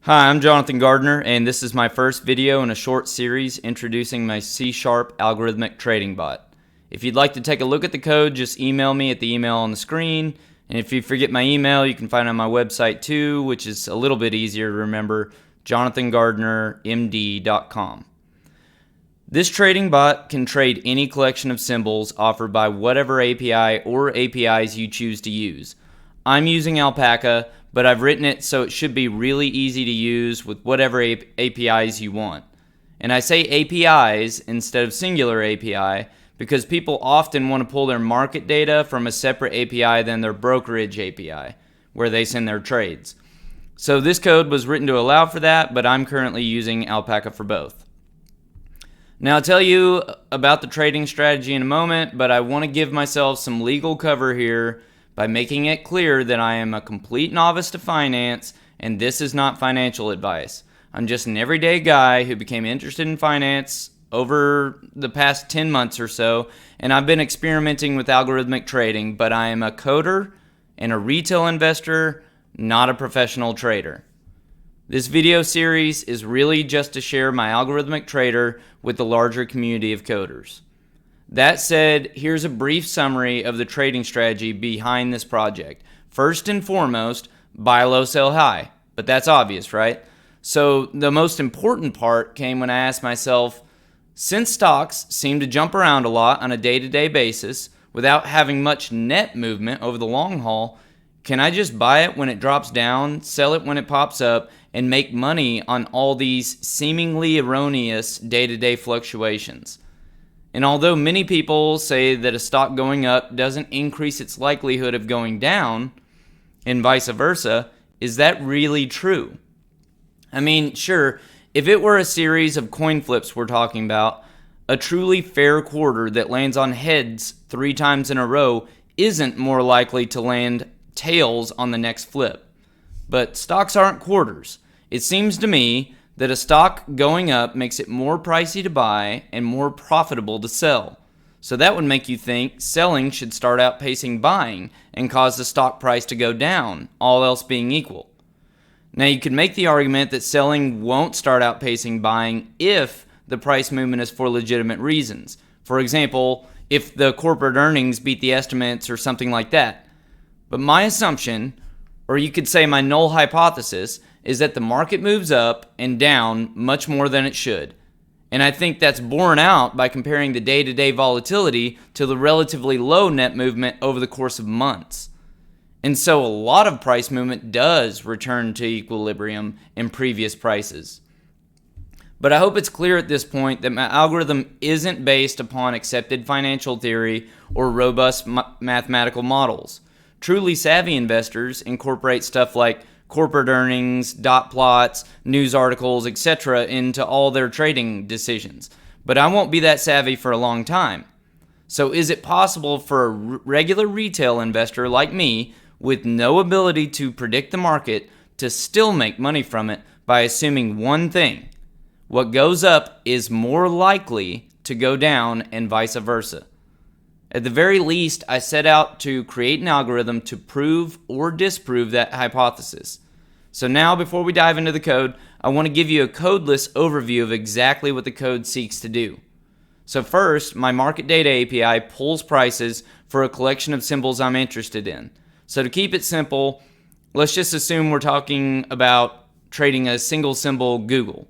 Hi, I'm Jonathan Gardner, and this is my first video in a short series introducing my C# Algorithmic Trading Bot. If you'd like to take a look at the code, just email me at the email on the screen. And if you forget my email, you can find it on my website too, which is a little bit easier to remember, jonathangardnermd.com. This trading bot can trade any collection of symbols offered by whatever API or APIs you choose to use. I'm using Alpaca, but I've written it so it should be really easy to use with whatever APIs you want. And I say APIs instead of singular API because people often want to pull their market data from a separate API than their brokerage API, where they send their trades. So this code was written to allow for that, but I'm currently using Alpaca for both. Now I'll tell you about the trading strategy in a moment, but I want to give myself some legal cover here by making it clear that I am a complete novice to finance and this is not financial advice. I'm just an everyday guy who became interested in finance over the past 10 months or so, and I've been experimenting with algorithmic trading, but I am a coder and a retail investor, not a professional trader. This video series is really just to share my algorithmic trader with the larger community of coders. That said, here's a brief summary of the trading strategy behind this project. First and foremost, buy low, sell high. But that's obvious, right? So the most important part came when I asked myself, since stocks seem to jump around a lot on a day-to-day basis without having much net movement over the long haul, can I just buy it when it drops down, sell it when it pops up, and make money on all these seemingly erroneous day-to-day fluctuations? And although many people say that a stock going up doesn't increase its likelihood of going down, and vice versa, is that really true? I mean, sure, if it were a series of coin flips we're talking about, a truly fair quarter that lands on heads 3 times in a row isn't more likely to land tails on the next flip. But stocks aren't quarters. It seems to me that a stock going up makes it more pricey to buy and more profitable to sell. So that would make you think selling should start outpacing buying and cause the stock price to go down, all else being equal. Now you could make the argument that selling won't start outpacing buying if the price movement is for legitimate reasons. For example, if the corporate earnings beat the estimates or something like that. But my assumption, or you could say my null hypothesis, is that the market moves up and down much more than it should. And I think that's borne out by comparing the day-to-day volatility to the relatively low net movement over the course of months. And so a lot of price movement does return to equilibrium in previous prices. But I hope it's clear at this point that my algorithm isn't based upon accepted financial theory or robust mathematical models. Truly savvy investors incorporate stuff like corporate earnings, dot plots, news articles, etc. into all their trading decisions. But I won't be that savvy for a long time. So is it possible for a regular retail investor like me with no ability to predict the market to still make money from it by assuming one thing? What goes up is more likely to go down and vice versa. At the very least, I set out to create an algorithm to prove or disprove that hypothesis. So now, before we dive into the code, I want to give you a codeless overview of exactly what the code seeks to do. So first, my market data API pulls prices for a collection of symbols I'm interested in. So to keep it simple, let's just assume we're talking about trading a single symbol Google.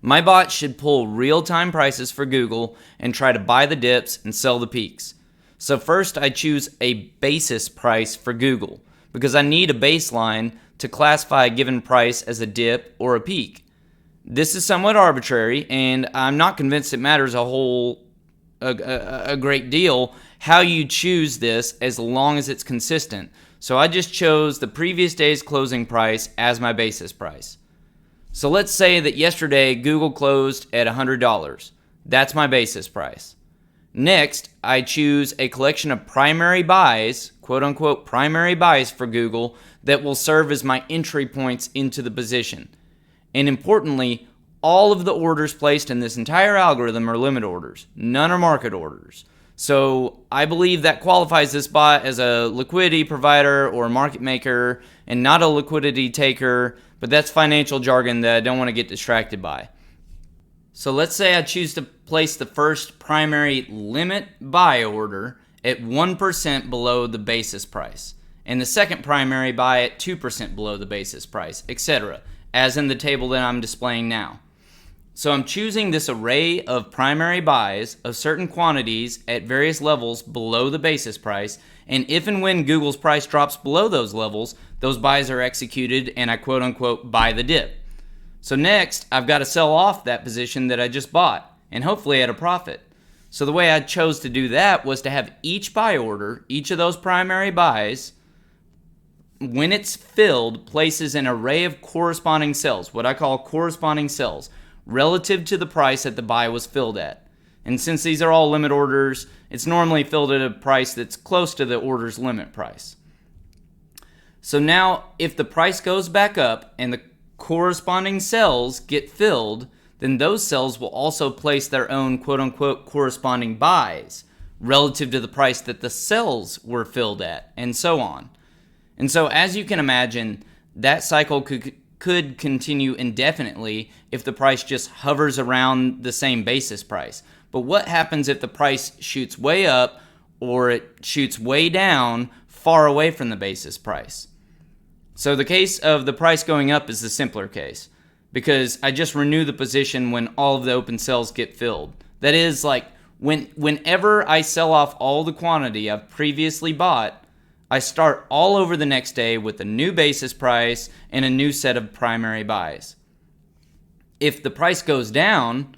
My bot should pull real-time prices for Google and try to buy the dips and sell the peaks. So first I choose a basis price for Google because I need a baseline to classify a given price as a dip or a peak. This is somewhat arbitrary, and I'm not convinced it matters a great deal how you choose this as long as it's consistent. So I just chose the previous day's closing price as my basis price. So let's say that yesterday Google closed at $100. That's my basis price. Next, I choose a collection of primary buys, quote unquote primary buys for Google that will serve as my entry points into the position. And importantly, all of the orders placed in this entire algorithm are limit orders. None are market orders. So I believe that qualifies this bot as a liquidity provider or market maker and not a liquidity taker, but that's financial jargon that I don't want to get distracted by. So let's say I choose to place the first primary limit buy order at 1% below the basis price, and the second primary buy at 2% below the basis price, etc., as in the table that I'm displaying now. So I'm choosing this array of primary buys of certain quantities at various levels below the basis price, and if and when Google's price drops below those levels, those buys are executed and I quote unquote buy the dip. So next, I've got to sell off that position that I just bought, and hopefully at a profit. So the way I chose to do that was to have each buy order, each of those primary buys, when it's filled, places an array of corresponding cells, what I call corresponding cells, relative to the price that the buy was filled at. And since these are all limit orders, it's normally filled at a price that's close to the order's limit price. So now, if the price goes back up and the corresponding cells get filled, then those cells will also place their own quote-unquote corresponding buys relative to the price that the cells were filled at, and so on. And so as you can imagine, that cycle could continue indefinitely if the price just hovers around the same basis price. But what happens if the price shoots way up or it shoots way down far away from the basis price? So the case of the price going up is the simpler case, because I just renew the position when all of the open cells get filled. That is, like, whenever I sell off all the quantity I've previously bought, I start all over the next day with a new basis price and a new set of primary buys. If the price goes down,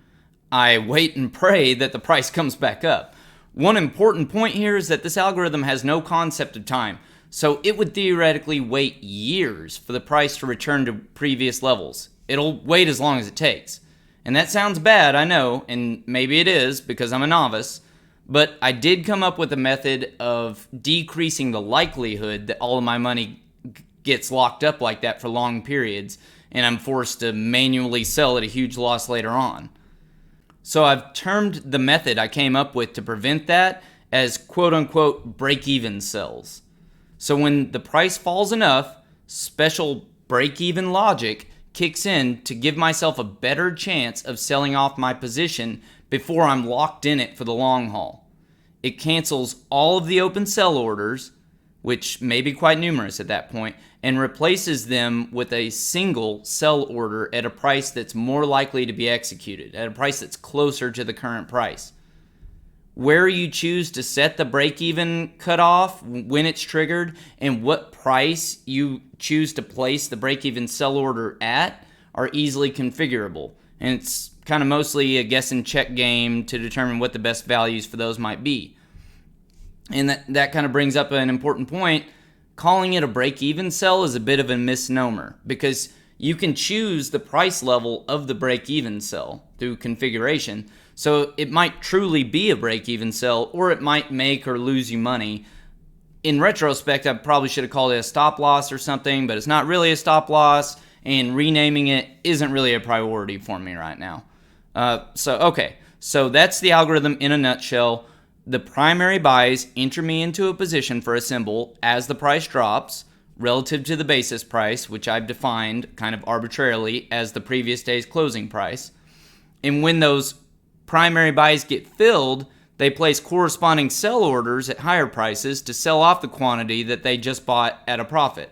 I wait and pray that the price comes back up. One important point here is that this algorithm has no concept of time, so it would theoretically wait years for the price to return to previous levels. It'll wait as long as it takes. And that sounds bad, I know, and maybe it is because I'm a novice, but I did come up with a method of decreasing the likelihood that all of my money gets locked up like that for long periods, and I'm forced to manually sell at a huge loss later on. So I've termed the method I came up with to prevent that as quote-unquote break-even cells. So when the price falls enough, special break-even logic kicks in to give myself a better chance of selling off my position before I'm locked in it for the long haul. It cancels all of the open sell orders, which may be quite numerous at that point, and replaces them with a single sell order at a price that's more likely to be executed, at a price that's closer to the current price. Where you choose to set the break-even cutoff, when it's triggered, and what price you choose to place the break-even sell order at are easily configurable. And it's kind of mostly a guess and check game to determine what the best values for those might be. And that kind of brings up an important point. Calling it a break-even sell is a bit of a misnomer, because you can choose the price level of the break-even sell through configuration. So it might truly be a break-even sell, or it might make or lose you money. In retrospect, I probably should have called it a stop loss or something, but it's not really a stop loss, and renaming it isn't really a priority for me right now. So that's the algorithm in a nutshell. The primary buys enter me into a position for a symbol as the price drops relative to the basis price, which I've defined kind of arbitrarily as the previous day's closing price. And when those primary buys get filled, they place corresponding sell orders at higher prices to sell off the quantity that they just bought at a profit.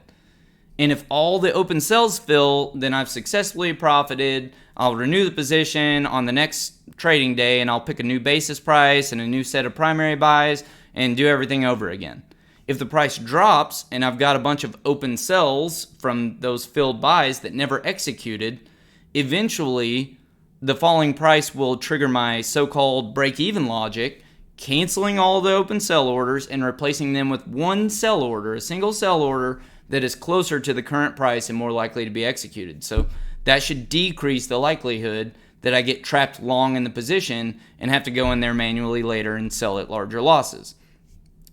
And if all the open cells fill, then I've successfully profited. I'll renew the position on the next trading day, and I'll pick a new basis price and a new set of primary buys and do everything over again. If the price drops and I've got a bunch of open cells from those filled buys that never executed, eventually the falling price will trigger my so-called break-even logic, canceling all the open sell orders and replacing them with one sell order, a single sell order that is closer to the current price and more likely to be executed. So that should decrease the likelihood that I get trapped long in the position and have to go in there manually later and sell at larger losses.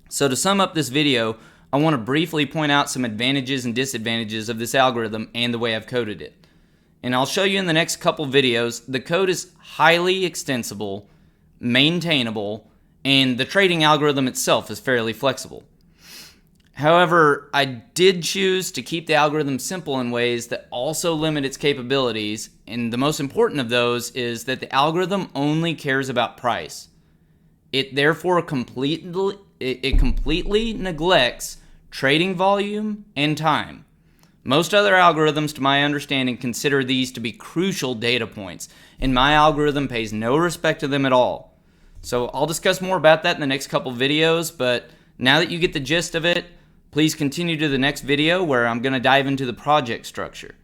So to sum up this video, I want to briefly point out some advantages and disadvantages of this algorithm and the way I've coded it. And I'll show you in the next couple videos. The code is highly extensible, maintainable, and the trading algorithm itself is fairly flexible. However, I did choose to keep the algorithm simple in ways that also limit its capabilities, and the most important of those is that the algorithm only cares about price. It therefore completely neglects trading volume and time. Most other algorithms, to my understanding, consider these to be crucial data points, and my algorithm pays no respect to them at all. So I'll discuss more about that in the next couple videos, but now that you get the gist of it, please continue to the next video where I'm going to dive into the project structure.